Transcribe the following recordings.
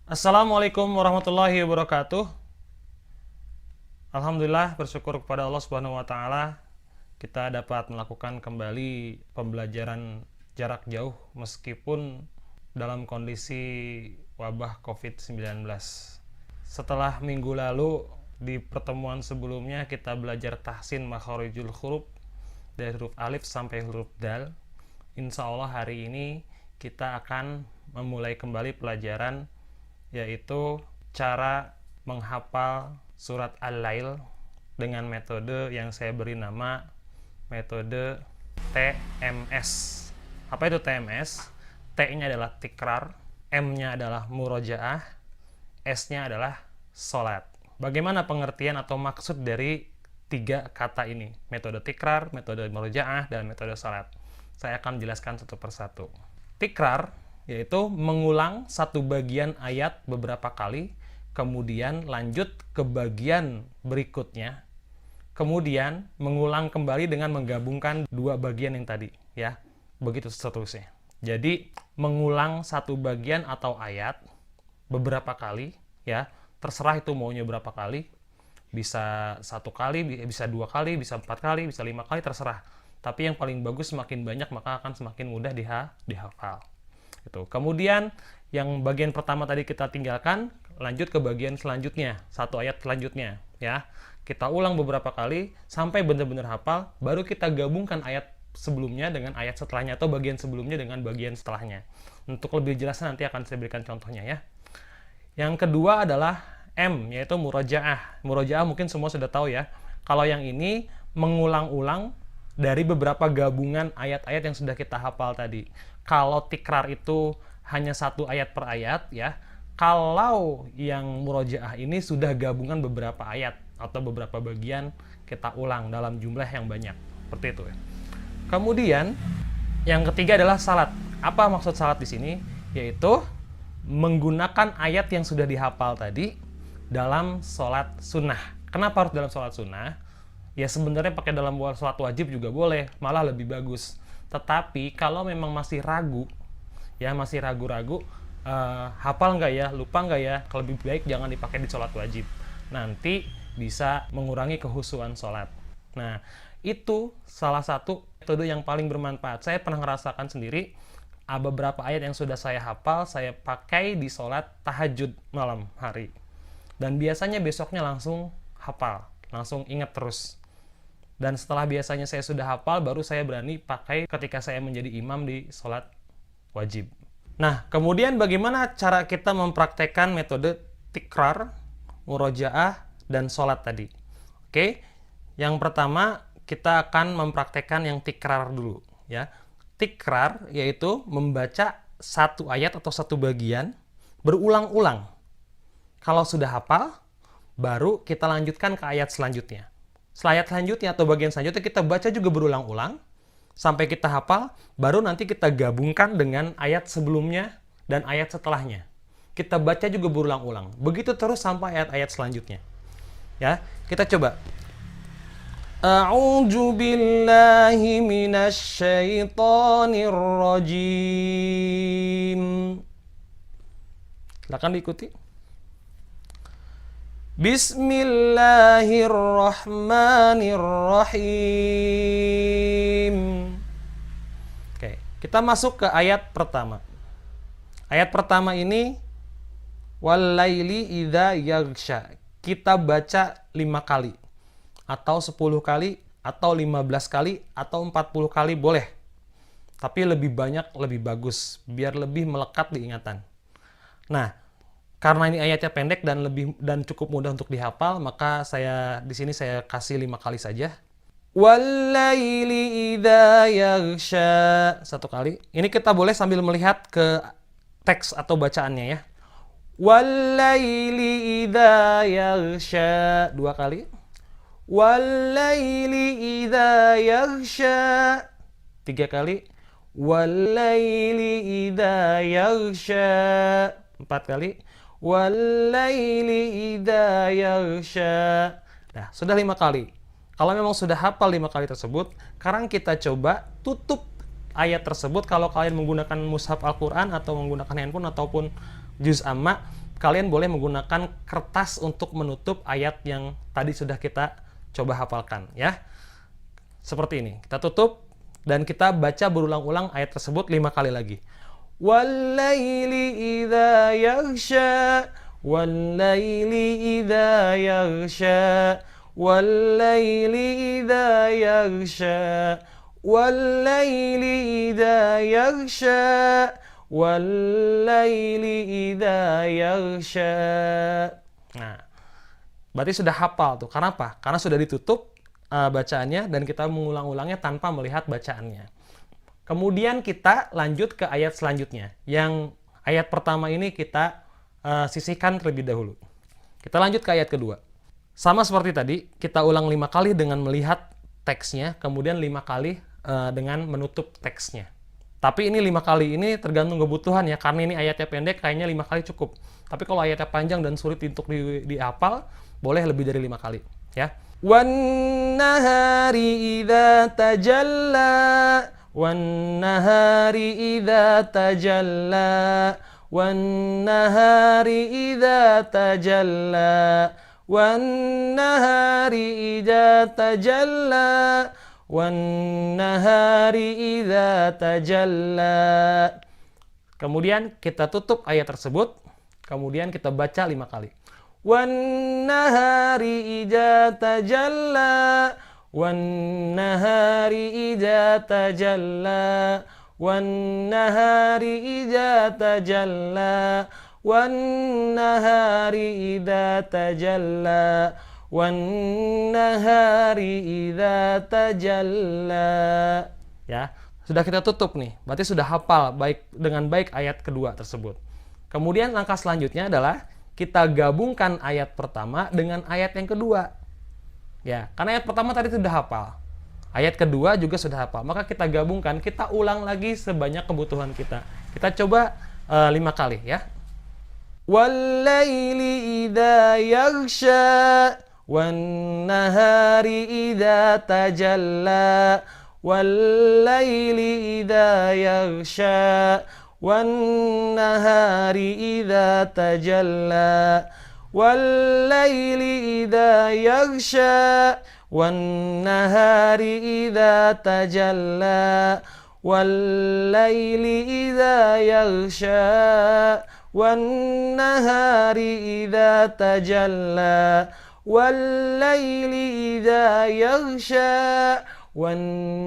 Assalamualaikum warahmatullahi wabarakatuh. Alhamdulillah, bersyukur kepada Allah Subhanahu wa taala kita dapat melakukan kembali pembelajaran jarak jauh meskipun dalam kondisi wabah COVID-19. Setelah minggu lalu di pertemuan sebelumnya kita belajar tahsin makharijul huruf dari huruf alif sampai huruf dal. Insya Allah hari ini kita akan memulai kembali pelajaran, yaitu cara menghafal surat Al-Lail dengan metode yang saya beri nama metode TMS. Apa itu TMS? T-nya adalah tikrar, M-nya adalah murojaah, S-nya adalah sholat. Bagaimana pengertian atau maksud dari tiga kata ini? Metode tikrar, metode murojaah, dan metode sholat. Saya akan jelaskan satu persatu. Tikrar yaitu mengulang satu bagian ayat beberapa kali, kemudian lanjut ke bagian berikutnya, kemudian mengulang kembali dengan menggabungkan dua bagian yang tadi, ya, begitu seterusnya. Jadi mengulang satu bagian atau ayat beberapa kali, ya, terserah itu maunya berapa kali, bisa satu kali, bisa dua kali, bisa empat kali, bisa lima kali, terserah. Tapi yang paling bagus semakin banyak maka akan semakin mudah dihafal. Itu. Kemudian yang bagian pertama tadi kita tinggalkan, lanjut ke bagian selanjutnya, satu ayat selanjutnya, ya. Kita ulang beberapa kali sampai benar-benar hafal, baru kita gabungkan ayat sebelumnya dengan ayat setelahnya atau bagian sebelumnya dengan bagian setelahnya. Untuk lebih jelasnya nanti akan saya berikan contohnya, ya. Yang kedua adalah M, yaitu murojaah. Murojaah mungkin semua sudah tahu, ya. Kalau yang ini mengulang-ulang dari beberapa gabungan ayat-ayat yang sudah kita hafal tadi. Kalau tikrar itu hanya satu ayat per ayat, ya. Kalau yang murojaah ini sudah gabungan beberapa ayat atau beberapa bagian kita ulang dalam jumlah yang banyak. Seperti itu, ya. Kemudian yang ketiga adalah salat. Apa maksud salat di sini? Yaitu menggunakan ayat yang sudah dihafal tadi dalam sholat sunnah. Kenapa harus dalam sholat sunnah? Ya sebenarnya pakai dalam sholat wajib juga boleh, malah lebih bagus. Tetapi kalau memang masih ragu, ya masih ragu-ragu, hafal nggak ya, lupa nggak ya, lebih baik jangan dipakai di sholat wajib. Nanti bisa mengurangi kehusuan sholat. Nah, itu salah satu metode yang paling bermanfaat. Saya pernah merasakan sendiri, beberapa ayat yang sudah saya hafal, saya pakai di sholat tahajud malam hari. Dan biasanya besoknya langsung hafal, langsung ingat terus. Dan setelah biasanya saya sudah hafal, baru saya berani pakai ketika saya menjadi imam di sholat wajib. Nah, kemudian bagaimana cara kita mempraktekkan metode tikrar, murojaah, dan sholat tadi? Oke, yang pertama kita akan mempraktekkan yang tikrar dulu, ya. Tikrar yaitu membaca satu ayat atau satu bagian berulang-ulang. Kalau sudah hafal, baru kita lanjutkan ke ayat selanjutnya. Ayat selanjutnya atau bagian selanjutnya kita baca juga berulang-ulang sampai kita hafal, baru nanti kita gabungkan dengan ayat sebelumnya dan ayat setelahnya. Kita baca juga berulang-ulang. Begitu terus sampai ayat-ayat selanjutnya. Ya, kita coba. A'udzu billahi minasy syaithanir rajim. Silakan diikuti. Bismillahirrahmanirrahim. Oke, kita masuk ke ayat pertama. Ayat pertama ini wal-laili idza yaghsha. Kita baca 5 kali atau 10 kali atau 15 kali atau 40 kali boleh. Tapi lebih banyak lebih bagus biar lebih melekat di ingatan. Nah, karena ini ayatnya pendek dan cukup mudah untuk dihafal, maka di sini saya kasih 5 kali saja. Wal-laili idza yaghsha. 1 kali. Ini kita boleh sambil melihat ke teks atau bacaannya, ya. Wal-laili idza yaghsha. 2 kali. Wal-laili idza yaghsha. 3 kali. Wal-laili idza yaghsha. 4 kali. Wal-laili idza yaghsha. Nah, sudah 5 kali. Kalau memang sudah hafal 5 kali tersebut, sekarang kita coba tutup ayat tersebut. Kalau kalian menggunakan mushaf Al-Quran atau menggunakan handphone ataupun juz amma, kalian boleh menggunakan kertas untuk menutup ayat yang tadi sudah kita coba hafalkan ya. Seperti ini. Kita tutup dan kita baca berulang-ulang ayat tersebut 5 kali lagi. Wal-laili idza yaghsha, wal-laili idza yaghsha, wal-laili idza yaghsha, wal-laili idza yaghsha, wal-laili idza yaghsha. Nah, berarti sudah hafal tuh. Karena apa? Karena sudah ditutup bacaannya dan kita mengulang-ulangnya tanpa melihat bacaannya. Kemudian kita lanjut ke ayat selanjutnya. Yang ayat pertama ini kita sisihkan terlebih dahulu. Kita lanjut ke ayat kedua. Sama seperti tadi, kita ulang 5 kali dengan melihat teksnya, kemudian 5 kali dengan menutup teksnya. Tapi ini 5 kali ini tergantung kebutuhan ya, karena ini ayatnya pendek, kayaknya 5 kali cukup. Tapi kalau ayatnya panjang dan sulit untuk dihafal, boleh lebih dari 5 kali ya. Wan nahari idza tajalla, wan nahari idza tajalla, wan nahari idza tajalla, wan nahari idza tajalla, wan nahari idza tajalla. Kemudian kita tutup ayat tersebut, kemudian kita baca 5 kali. Wan nahari idza tajalla, wan nahari idza tajalla, wan nahari idza tajalla, wan nahari idza tajalla, wan nahari idza tajalla. Ya, sudah kita tutup nih. Berarti sudah hafal dengan baik ayat kedua tersebut. Kemudian langkah selanjutnya adalah kita gabungkan ayat pertama dengan ayat yang kedua. Ya, karena ayat pertama tadi sudah hafal. Ayat kedua juga sudah hafal. Maka kita gabungkan, kita ulang lagi sebanyak kebutuhan kita. Kita coba 5 kali ya. Wal-laili idza yaghsha, wan nahari idza tajalla, wal-laili idza yaghsha, wan nahari idza tajalla, wal-laili idza yaghsha, wan nahari idza tajalla, wal-laili idza yaghsha, wan nahari idza tajalla, wal-laili idza yaghsha, wan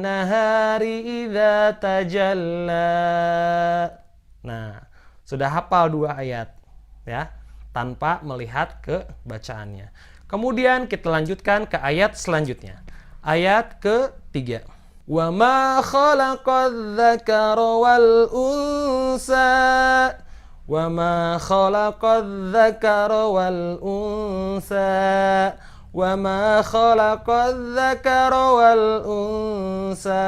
nahari idza tajalla. Nah, sudah hafal 2 ayat ya, tanpa melihat ke bacaannya. Kemudian kita lanjutkan ke ayat selanjutnya. Ayat ke-3. Wa ma khalaqadz dzakara wal unsa, wa ma khalaqadz dzakara wal unsa, wa ma khalaqadz dzakara wal unsa,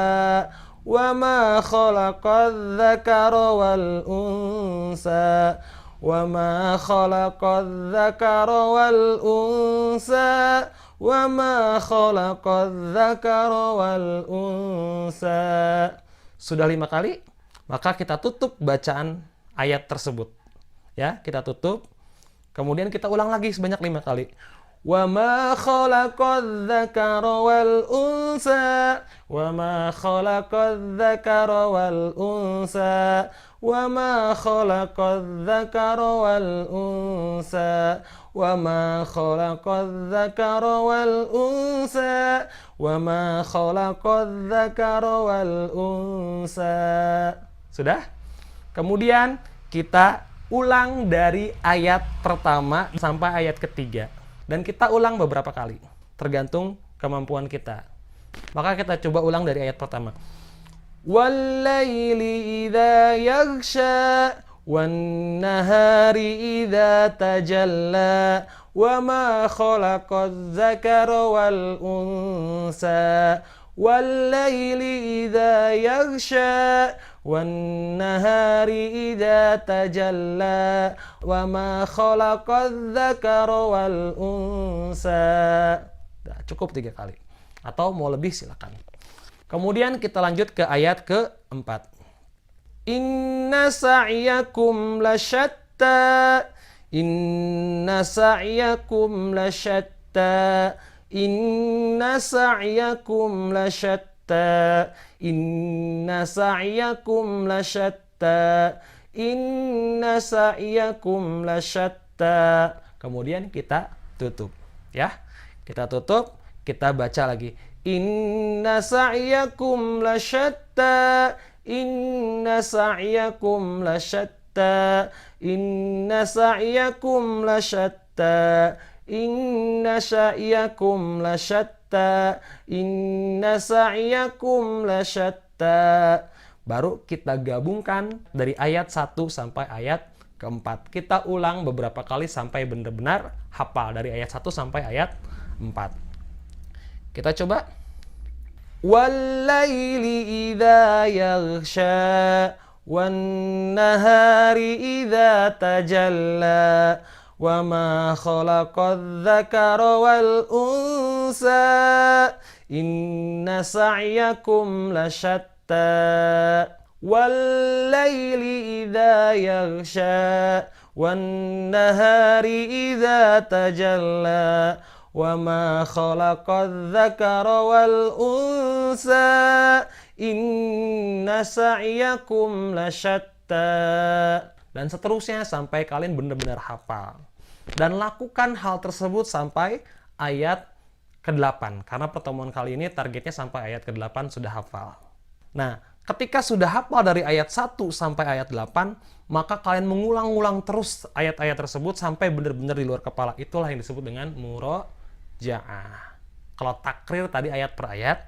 wa ma khalaqadz dzakara wal unsa, wa ma khalaqadz dzakara wal unsa, wa ma khalaqadz dzakara wal unsa. Sudah 5 kali, maka kita tutup bacaan ayat tersebut. Ya, kita tutup. Kemudian kita ulang lagi sebanyak 5 kali. Wa ma khalaqadz dzakara wal unsa, wa ma khalaqadz dzakara wal unsa, wa ma khalaqadz dzakara wal unsa, wa ma khalaqadz dzakara wal unsa, wa ma khalaqadz dzakara wal unsa. Sudah? Kemudian kita ulang dari ayat pertama sampai ayat ketiga. Dan kita ulang beberapa kali, tergantung kemampuan kita. Maka kita coba ulang dari ayat pertama. Wal-laili idza yaghsha, wan nahari idza tajalla, wa ma khalaqadz dzakara wal unsa, wal-laili idza yaghsha, wan nahari idza tajalla, wa ma khalaqadz dzakara wal unsa. Nah, cukup 3 kali. Atau mau lebih silakan. Kemudian kita lanjut ke ayat ke-4. Inna sa'yakum lasyatta, Inna sa'yakum lasyatta. Inna sa'yakum lasyatta. Inna sa'yakum lasyatta. Inna sa'yakum lasyatta. Kemudian kita tutup, ya. Kita tutup, kita baca lagi. Inna sa'yakum lasyatta. Inna sa'yakum lasyatta. Inna sa'yakum lasyatta. Inna sa'yakum lasyatta. Inna sa'yakum lasyatta. Baru kita gabungkan dari ayat 1 sampai ayat keempat. Kita ulang beberapa kali sampai benar-benar hafal dari ayat 1 sampai ayat 4. Kita coba. Wal-laili idza yaghsha wan-nahari idza tajalla wa ma khalaqadz-dzakara wal-unsa inna sa'yakum lasyatta. Wal-laili idza yaghsha wan-nahari idza tajalla wa ma khalaqadz-dzakara wal-unsa inna sa'yakum lasyatta. Dan seterusnya sampai kalian benar-benar hafal. Dan lakukan hal tersebut sampai ayat ke-8. Karena pertemuan kali ini targetnya sampai ayat ke-8 sudah hafal. Nah, ketika sudah hafal dari ayat 1 sampai ayat 8, maka kalian mengulang-ulang terus ayat-ayat tersebut sampai benar-benar di luar kepala. Itulah yang disebut dengan murojaah. Kalau takrir tadi ayat per ayat,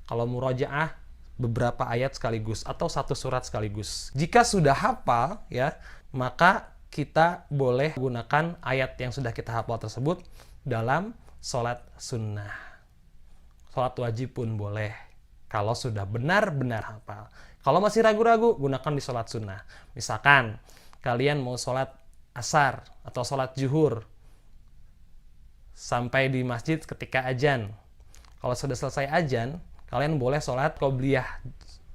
kalau murojaah beberapa ayat sekaligus atau satu surat sekaligus. Jika sudah hafal, ya, maka kita boleh gunakan ayat yang sudah kita hafal tersebut dalam sholat sunnah. Sholat wajib pun boleh. Kalau sudah benar-benar hafal. Kalau masih ragu-ragu, gunakan di sholat sunnah. Misalkan, kalian mau sholat asar atau sholat zuhur sampai di masjid ketika azan. Kalau sudah selesai azan, kalian boleh sholat qobliyah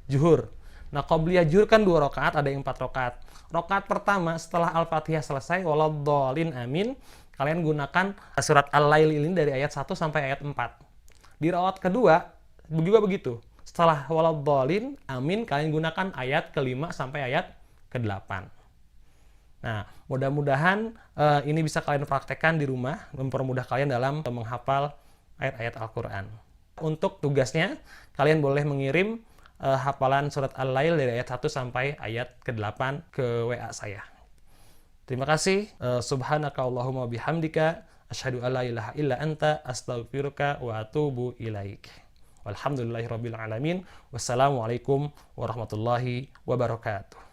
zuhur. Nah, qobliyah zuhur kan 2 rakaat, ada yang 4 rakaat. Rakaat pertama setelah Al-Fatihah selesai, waladhdallin amin, kalian gunakan surat Al-Lail ini dari ayat 1 sampai ayat 4. Di rakaat kedua, juga begitu. Setelah waladhdallin amin, kalian gunakan ayat ke-5 sampai ayat ke-8. Nah, mudah-mudahan ini bisa kalian praktekkan di rumah, mempermudah kalian dalam menghafal ayat-ayat Al-Quran. Untuk tugasnya, kalian boleh mengirim hafalan surat Al-Lail dari ayat 1 sampai ayat ke-8 ke WA saya. Terima kasih. Subhanaka Allahumma bihamdika asyhadu alla ilaha illa anta astaghfiruka wa atubu ilaik. Walhamdulillahirabbil alamin. Wassalamualaikum warahmatullahi wabarakatuh.